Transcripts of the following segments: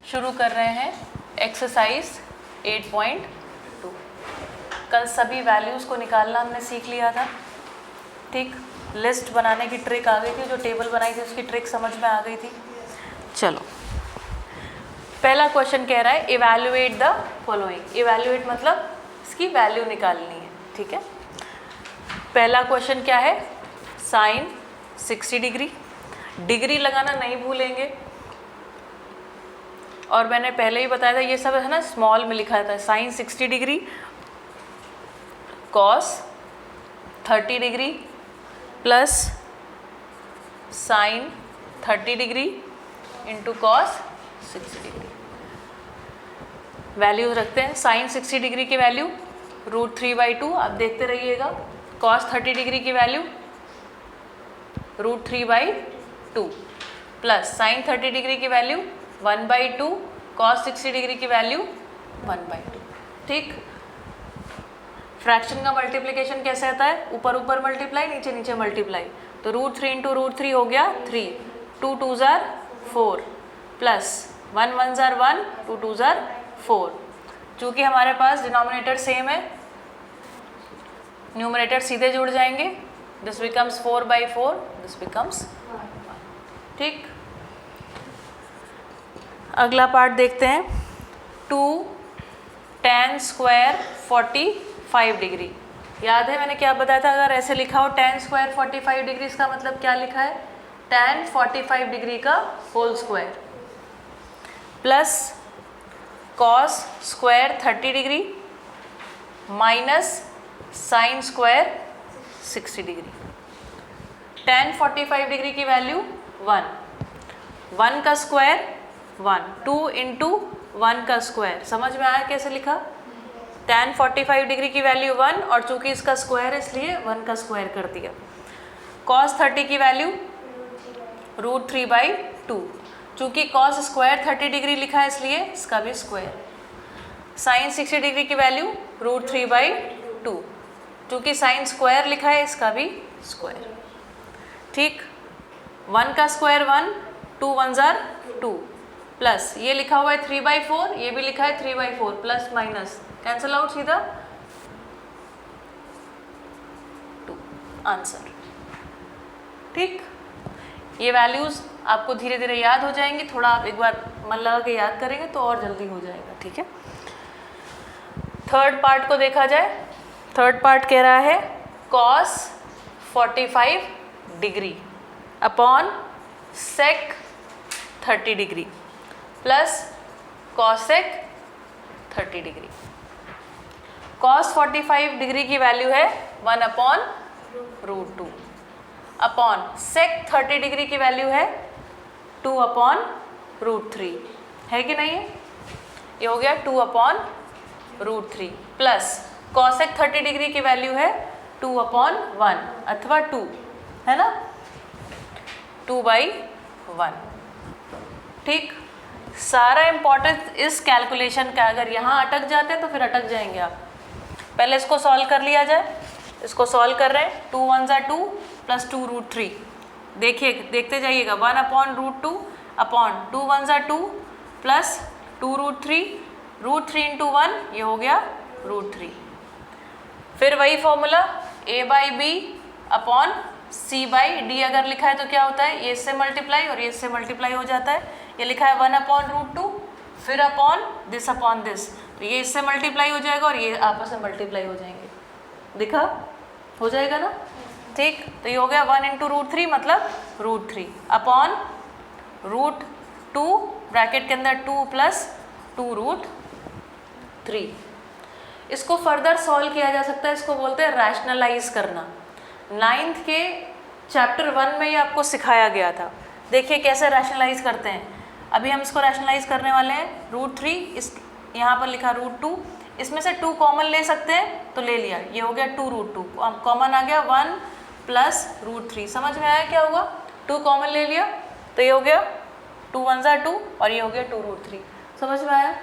शुरू कर रहे हैं एक्सरसाइज 8.2। कल सभी वैल्यूज़ को निकालना हमने सीख लिया था, ठीक। लिस्ट बनाने की ट्रिक आ गई थी, जो टेबल बनाई थी उसकी ट्रिक समझ में आ गई थी। चलो, पहला क्वेश्चन कह रहा है इवैल्यूएट द फॉलोइंग। इवैल्यूएट मतलब इसकी वैल्यू निकालनी है, ठीक है। पहला क्वेश्चन क्या है, साइन 60 डिग्री। डिग्री लगाना नहीं भूलेंगे, और मैंने पहले ही बताया था ये सब है ना स्मॉल में लिखा था। Sine 60 degree, cos 30 degree plus sine 30 degree into cos 60 degree. Values रखते हैं। साइन 60 डिग्री की वैल्यू √3/2, आप देखते रहिएगा। कॉस 30 डिग्री की वैल्यू √3/2 प्लस साइन 30 डिग्री की वैल्यू 1/2, कॉस 60 डिग्री की वैल्यू 1/2, ठीक। फ्रैक्शन का मल्टीप्लिकेशन कैसे आता है, ऊपर ऊपर मल्टीप्लाई, नीचे नीचे मल्टीप्लाई। तो √3 इंटू √3 हो गया 3, 2 2s are 4 plus 1 1s are 1, 2 2s are 4। चूँकि हमारे पास डिनोमिनेटर सेम है, न्यूमरेटर सीधे जुड़ जाएंगे। दिस बिकम्स 4/4, दिस बिकम्स 1, ठीक। अगला पार्ट देखते हैं। 2 tan स्क्वायर 45 डिग्री। याद है मैंने क्या बताया था, अगर ऐसे लिखा हो tan स्क्वायर 45 डिग्री, इसका मतलब क्या लिखा है, tan 45 डिग्री का whole square plus cos square 30 degree minus sine square 60 degree. tan 45 degree की वैल्यू 1, 1 का स्क्वायर 1, 2 इंटू 1 का स्क्वायर। समझ में आया कैसे लिखा। tan 45 डिग्री की वैल्यू 1, और चूंकि इसका स्क्वायर है इसलिए 1 का स्क्वायर कर दिया। cos 30 की वैल्यू √3/2, चूंकि cos स्क्वायर 30 डिग्री लिखा है इसलिए इसका भी स्क्वायर। साइन 60 डिग्री की वैल्यू √3/2, चूंकि साइन स्क्वायर लिखा है इसका भी स्क्वायर, ठीक। 1 का स्क्वायर 1, 2 1s are 2 प्लस ये लिखा हुआ है 3/4, ये भी लिखा है 3/4, प्लस माइनस कैंसल आउट सीधा 2 आंसर, ठीक। ये वैल्यूज़ आपको धीरे धीरे याद हो जाएंगी, थोड़ा आप एक बार मन लगा के याद करेंगे तो और जल्दी हो जाएगा, ठीक है। थर्ड पार्ट को देखा जाए। थर्ड पार्ट कह रहा है cos 45 degree upon sec 30 degree plus cosec 30 degree. cos 45 degree की वैल्यू है 1/√2 अपॉन sec 30 डिग्री की वैल्यू है 2/√3, है कि नहीं है। ये हो गया 2/√3 प्लस cosec 30 डिग्री की वैल्यू है 2/1 अथवा 2, है ना, 2/1, ठीक। सारा इम्पोर्टेंस इस कैलकुलेशन का, अगर यहाँ अटक जाते हैं तो फिर अटक जाएंगे आप। पहले इसको सॉल्व कर लिया जाए। इसको सॉल्व कर रहे हैं। 2 1s are 2 प्लस 2√3, देखिए देखते जाइएगा। 1/√2 upon 2 1s are 2 plus 2√3, √3 into 1, ये हो गया √3। फिर वही फॉर्मूला a/b अपॉन c/d अगर लिखा है तो क्या होता है, ये इससे मल्टीप्लाई और ये इससे मल्टीप्लाई हो जाता है। ये लिखा है 1/√2, फिर अपॉन दिस, तो ये इससे मल्टीप्लाई हो जाएगा और ये आपस में मल्टीप्लाई हो जाएंगे। दिखा, हो जाएगा ना, ठीक। तो ये हो गया 1 इंटू √3 मतलब √3 अपॉन √2 ब्रैकेट के अंदर 2 प्लस 2√3। इसको फर्दर सॉल्व किया जा सकता है, इसको बोलते हैं रैशनलाइज करना। 9th के चैप्टर 1 में ये आपको सिखाया गया था। देखिए कैसे रैशनलाइज करते हैं। अभी हम इसको रैशनलाइज करने वाले हैं। √3, इस यहाँ पर लिखा √2, इसमें से 2 कॉमन ले सकते हैं तो ले लिया, ये हो गया 2√2, कॉमन आ गया 1 प्लस √3। समझ में आया क्या हुआ, 2 कॉमन ले लिया तो ये हो गया 2 1s are 2 और ये हो गया 2√3। समझ में आया,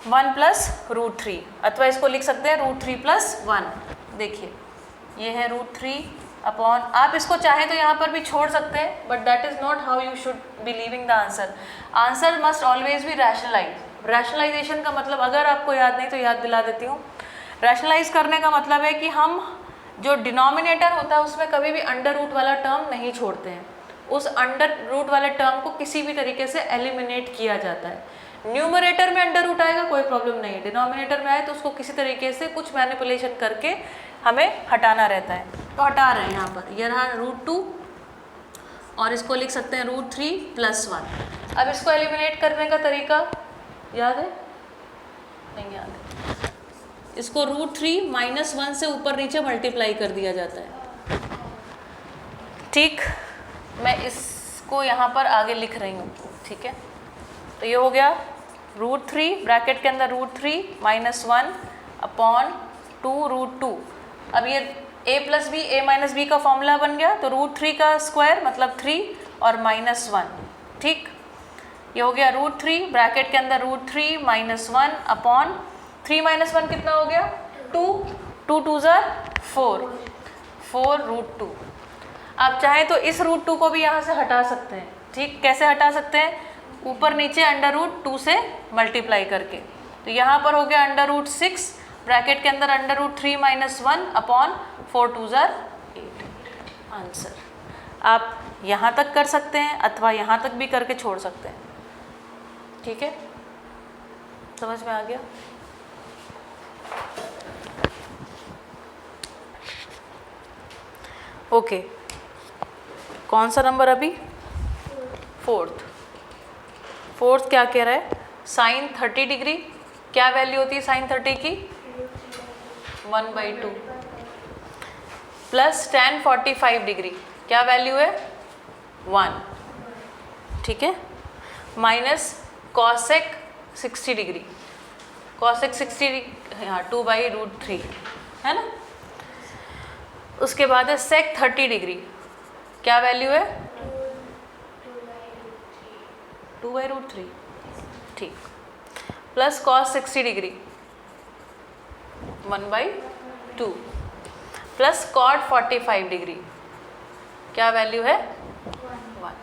1 प्लस √3, अथवा इसको लिख सकते हैं √3 प्लस 1। देखिए ये है √3 अपॉन, आप इसको चाहें तो यहाँ पर भी छोड़ सकते हैं, but that is not how you should be leaving the answer. Answer must always be rationalise. Rationalisation का मतलब, अगर आपको याद नहीं तो याद दिला देती हूँ. रैशनलाइज करने का मतलब है कि हम जो डिनोमिनेटर होता है उसमें कभी भी अंडर रूट वाला टर्म नहीं छोड़ते हैं. उस अंडर रूट वाले टर्म को किसी भी तरीके से एलिमिनेट किया जाता है. न्यूमरेटर में अंडर रूट आएगा कोई प्रॉब्लम नहीं है, डिनोमिनेटर में आए तो उसको किसी तरीके से कुछ मैनिपुलेशन करके हमें हटाना रहता है. तो हटा रहे हैं यहाँ पर, ये रहा √2 और इसको लिख सकते हैं √3 + 1. अब इसको एलिमिनेट करने का तरीका याद है? नहीं याद है. इसको √3 - 1 से ऊपर नीचे मल्टीप्लाई कर दिया जाता है. ठीक, मैं इसको यहाँ पर आगे लिख रही हूँ. ठीक है, तो ये हो गया √3 ब्रैकेट के अंदर √3 - 1 अपॉन 2√2. अब ये a + b a - b का फॉर्मूला बन गया. तो √3 का स्क्वायर मतलब 3 और -1. ठीक, ये हो गया √3 ब्रैकेट के अंदर √3 - 1 अपॉन 3 - 1 कितना हो गया? 2. 2 2 = 4. 4√2. आप चाहें तो इस √2 को भी यहाँ से हटा सकते हैं. ठीक, कैसे हटा सकते हैं? ऊपर नीचे √2 से मल्टीप्लाई करके. तो यहाँ पर हो गया √6 ब्रैकेट के अंदर √3 - 1 अपॉन 4 2 = 8. आंसर आप यहाँ तक कर सकते हैं अथवा यहाँ तक भी करके छोड़ सकते हैं. ठीक है, समझ में आ गया? ओके, कौन सा नंबर अभी? 4th क्या कह रहा है? sin 30 degree. क्या वैल्यू होती है sin 30 की? 1/2 प्लस tan 45 डिग्री. क्या वैल्यू है? 1. ठीक है, माइनस cosec 60 डिग्री. cosec 60 हाँ 2/√3 है ना. उसके बाद है sec 30 डिग्री. क्या वैल्यू है? 2/√3. ठीक, plus cos 60 degree 1/2 plus cot 45 degree. क्या वैल्यू है? 1.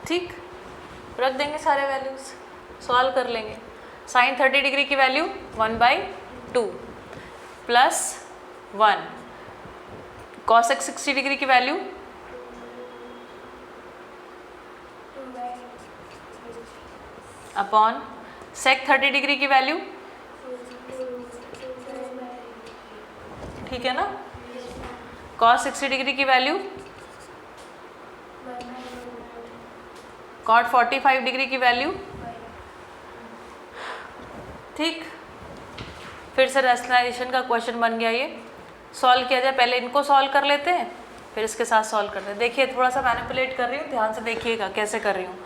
ठीक, रख देंगे सारे वैल्यूज, सॉल्व कर लेंगे. sin 30 डिग्री की वैल्यू 1/2 प्लस 1. cosec 60 डिग्री की वैल्यू अपॉन sec 30 डिग्री की वैल्यू. ठीक है ना. cos 60 डिग्री की वैल्यू, cot 45 डिग्री की वैल्यू. ठीक, फिर से रैशनलाइजेशन का क्वेश्चन बन गया. ये सॉल्व किया जाए. पहले इनको सॉल्व कर लेते हैं फिर इसके साथ सॉल्व करते हैं. देखिए थोड़ा सा मैनिपुलेट कर रही हूँ, ध्यान से देखिएगा कैसे कर रही हूँ.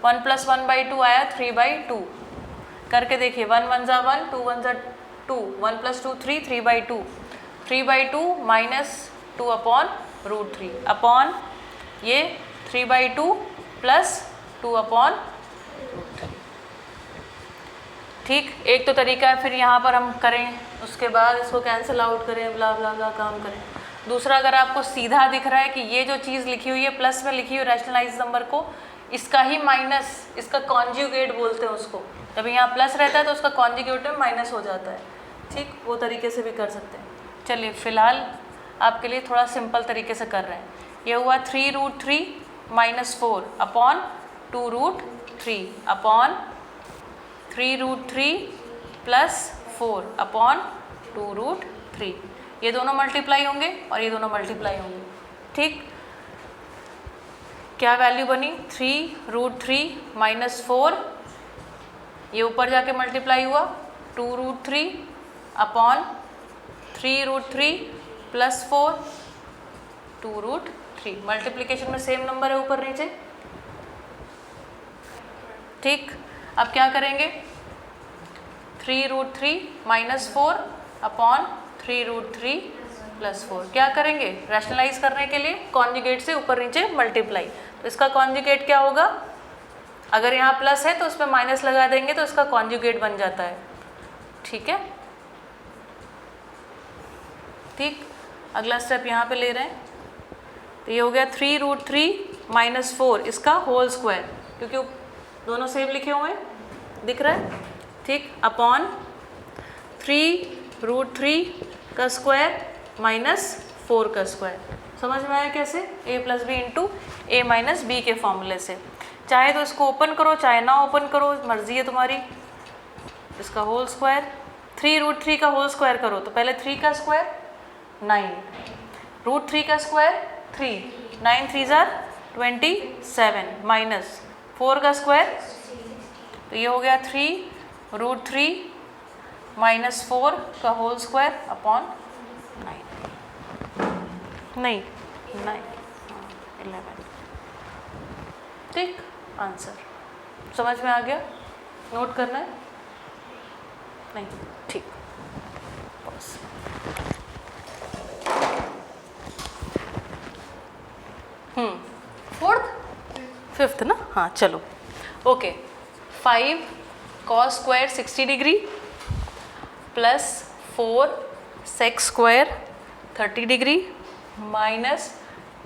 1 + 1/2 आया 3/2 करके देखिए. 1 1 = 1, 2 1 = 2, 1 + 2 3, 3/2. 3/2 - 2 अपॉन √3 अपॉन ये 3/2 प्लस 2 अपॉन √3. ठीक, एक तो तरीका है. फिर यहाँ पर हम करें, उसके बाद इसको कैंसिल आउट करें, ब्ला ब्ला ब्ला काम करें. दूसरा, अगर आपको सीधा दिख रहा है कि ये जो चीज़ लिखी हुई है प्लस में लिखी हुई रैशनलाइज नंबर को, इसका ही माइनस, इसका कॉन्जुगेट बोलते हैं उसको. जब यहाँ प्लस रहता है तो उसका कॉन्जुगेट में माइनस हो जाता है. ठीक, वो तरीके से भी कर सकते हैं. चलिए फ़िलहाल आपके लिए थोड़ा सिंपल तरीके से कर रहे हैं. ये हुआ 3√3 - 4 अपॉन 2√3 अपॉन 3√3 प्लस 4 अपॉन 2√3. ये दोनों मल्टीप्लाई होंगे और ये दोनों मल्टीप्लाई होंगे. ठीक, क्या वैल्यू बनी? 3√3 - 4, ये ऊपर जाके मल्टीप्लाई हुआ 2√3 अपॉन 3√3 प्लस 4 2√3. मल्टीप्लिकेशन में सेम नंबर है ऊपर नीचे. ठीक, अब क्या करेंगे? 3√3 - 4 अपॉन 3√3 प्लस 4. क्या करेंगे? रैशनलाइज करने के लिए कॉन्जुगेट से ऊपर नीचे मल्टीप्लाई. तो इसका कॉन्जुगेट क्या होगा? अगर यहाँ प्लस है तो उसमें माइनस लगा देंगे तो इसका कॉन्जुगेट बन जाता है. ठीक है. ठीक, अगला स्टेप यहाँ पे ले रहे हैं. तो ये हो गया 3√3 माइनस 4 इसका होल स्क्वायर, क्योंकि दोनों सेम लिखे हुए हैं, दिख रहा है, ठीक, अपॉन 3√3 का स्क्वायर माइनस 4 का स्क्वायर। समझ में आया कैसे? a plus b into a minus b के फॉर्मूले से। चाहे तो इसको ओपन करो, चाहे ना ओपन करो, मर्जी है तुम्हारी। इसका होल स्क्वायर 3√3 का होल स्क्वायर करो तो पहले 3 का स्क्वायर 9, √3 का स्क्वायर 3, 9 3 जार 27 माइनस 4 का स्क्वायर, तो ये हो गया 3√3 माइनस 4 का होल स्क्वायर अपॉन 9, नहीं 9 11। ठीक, आंसर समझ में आ गया? नोट करना है? नहीं, ठीक, बस। फोर्थ फिफ्थ ना, हाँ चलो, okay. 5 cos square 60 degree plus 4 sec square 30 degree minus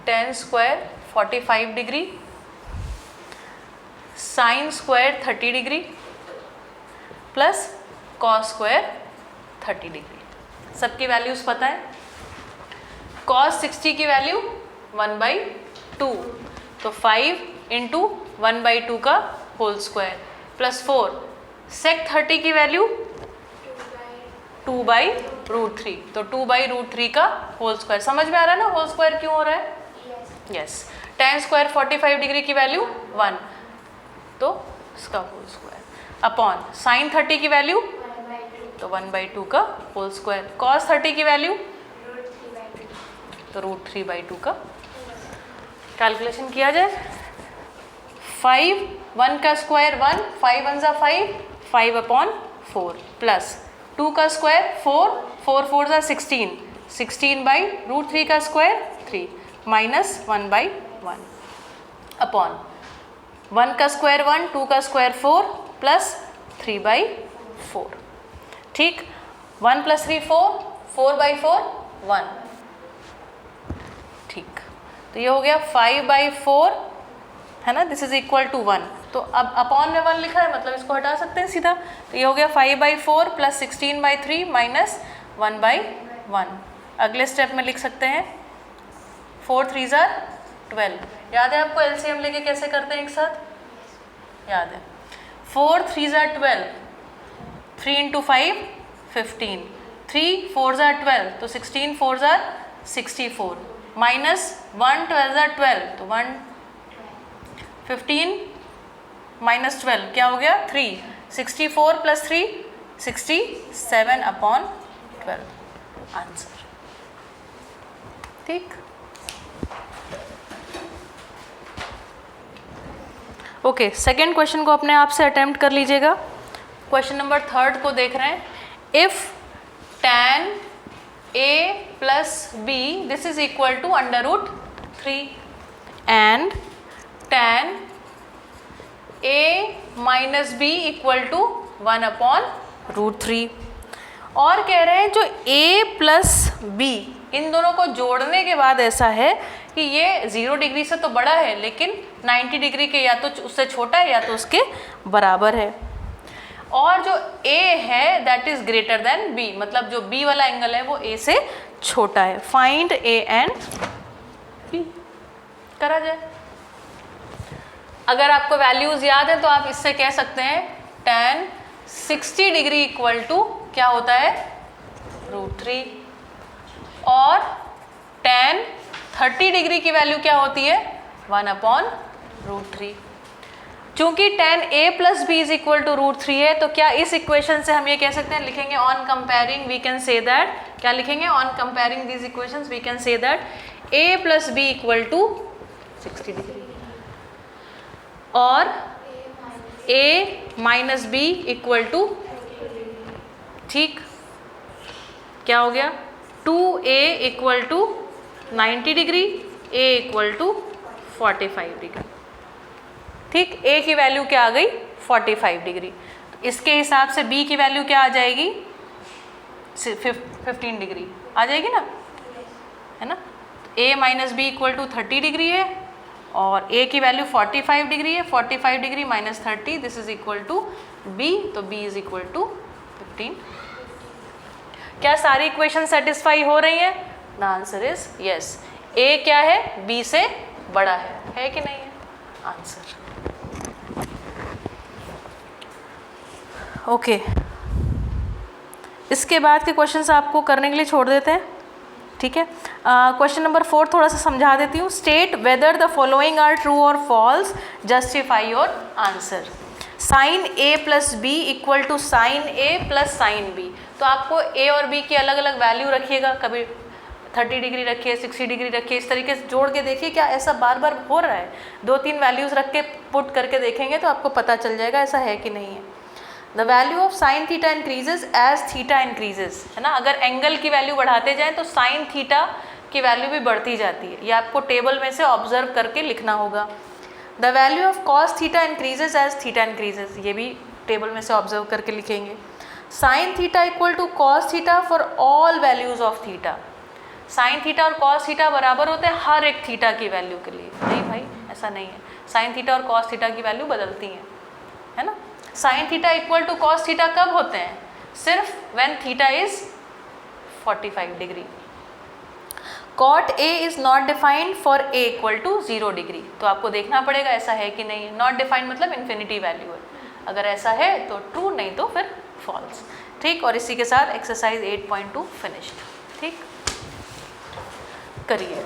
10 square 45 degree sine square 30 degree plus cos square 30 degree. सबकी वैल्यूज पता है? कॉस 60 की वैल्यू 1/2, तो 5 इंटू 1/2 का होल स्क्वायर प्लस 4 सेक 30 की वैल्यू 2/√3, तो 2/√3 का होल स्क्वायर। समझ में आ रहा है ना होल स्क्वायर क्यों हो रहा है? यस। tan स्क्वायर 45 डिग्री की वैल्यू 1, तो इसका होल स्क्वायर अपॉन साइन 30 की वैल्यू तो 1/2 का होल स्क्वायर, कॉस 30 की वैल्यू तो √3/2 का। कैलकुलेशन किया जाए, 5 1 का स्क्वायर 1, 5 1 जा 5, 5 अपॉन 4 प्लस 2 का स्क्वायर 4, 4 4 जा 16, 16/√3 का स्क्वायर 3 माइनस 1/1 अपॉन 1 का स्क्वायर 1, 2 का स्क्वायर 4 प्लस 3/4। ठीक, 1 प्लस 3 4, 4/4 1। ठीक, तो ये हो गया 5/4 है ना, दिस इज इक्वल टू 1। तो अब अपॉन में 1 लिखा है, मतलब इसको हटा सकते हैं सीधा, तो ये हो गया 5/4 प्लस 16/3 माइनस 1/1। अगले स्टेप में लिख सकते हैं 4 3 जार 12। याद है आपको एलसीएम लेके कैसे करते हैं एक साथ? याद है। 4 3 जार 12, 3 इंटू 5 15, 3 4 जार 12, तो 16 4 जार 64 माइनस 1 12 जार 12, तो 1 15 माइनस 12 क्या हो गया 3, 64 प्लस 3 67 अपॉन 12 आंसर। ठीक, ओके। सेकेंड क्वेश्चन को अपने आप से अटेम्प्ट कर लीजिएगा। क्वेश्चन नंबर 3 को देख रहे हैं। If tan a plus b this is equal to √3 and tan a minus b equal to 1/√3, और कह रहे हैं जो a प्लस b इन दोनों को जोड़ने के बाद ऐसा है कि ये 0 डिग्री से तो बड़ा है लेकिन 90 डिग्री के या तो उससे छोटा है या तो उसके बराबर है, और जो a है that is greater than b, मतलब जो b वाला एंगल है वो a से छोटा है। फाइंड a एंड b करा जाए। अगर आपको वैल्यूज याद है तो आप इससे कह सकते हैं tan 60 डिग्री इक्वल टू क्या होता है √3, और tan 30 डिग्री की वैल्यू क्या होती है 1/√3। चूंकि tan a plus b is equal to √3 है, तो क्या इस इक्वेशन से हम ये कह सकते हैं, लिखेंगे on comparing we can say that, क्या लिखेंगे on comparing these equations we can say that a plus B equal to 60 degree और a minus b equal to, ठीक, क्या हो गया 2a equal to 90 degree, a equal to 45 degree. ठीक, a की वैल्यू क्या आ गई 45 डिग्री, तो इसके हिसाब से b की वैल्यू क्या आ जाएगी 15 डिग्री आ जाएगी ना, है ना। a minus b equal to 30 degree है और a की वैल्यू 45 डिग्री है, 45 degree minus 30 this is equal to b, तो b इज इक्वल टू 15। क्या सारी इक्वेशन सेटिस्फाई हो रही है? The answer is yes. a क्या है? b से बड़ा है कि नहीं है? Answer okay. इसके बाद के क्वेश्चंस आपको करने के लिए छोड़ देते हैं, ठीक है। क्वेश्चन नंबर 4 थोड़ा सा समझा देती हूँ। State whether the following are true और false, justify your answer. Sine a plus B equal to sine a plus sine B. तो आपको a और b की अलग अलग वैल्यू रखिएगा, कभी 30 डिग्री रखिए, 60 डिग्री रखिए, इस तरीके से जोड़ के देखिए क्या ऐसा बार बार हो रहा है। 2-3 वैल्यूज़ रख के पुट करके देखेंगे तो आपको पता चल जाएगा ऐसा है कि नहीं है। The value of sine theta increases as theta increases, है ना। अगर एंगल की वैल्यू बढ़ाते जाएं तो साइन थीटा की वैल्यू भी बढ़ती जाती है। ये आपको टेबल में से ऑब्जर्व करके लिखना होगा। The value of cos theta increases as theta increases, ये भी टेबल में से ऑब्जर्व करके लिखेंगे। Sine theta equal to cos theta for all values of theta. Sine theta और कॉस थीटा बराबर होते हैं हर एक थीटा की वैल्यू के लिए। नहीं भाई, ऐसा नहीं है। साइन थीटा और कॉस थीटा की वैल्यू बदलती हैं, है ना। Sine theta equal to cos theta कब होते हैं? सिर्फ when theta is 45 degree. Cot a is not defined for a equal to 0 degree. तो आपको देखना पड़ेगा ऐसा है कि नहीं है। नॉट डिफाइंड मतलब इन्फिनिटी वैल्यू है। अगर ऐसा है तो ट्रू, नहीं तो फिर फॉल्स, ठीक। और इसी के साथ एक्सरसाइज 8.2 फिनिश्ड, ठीक। करिए।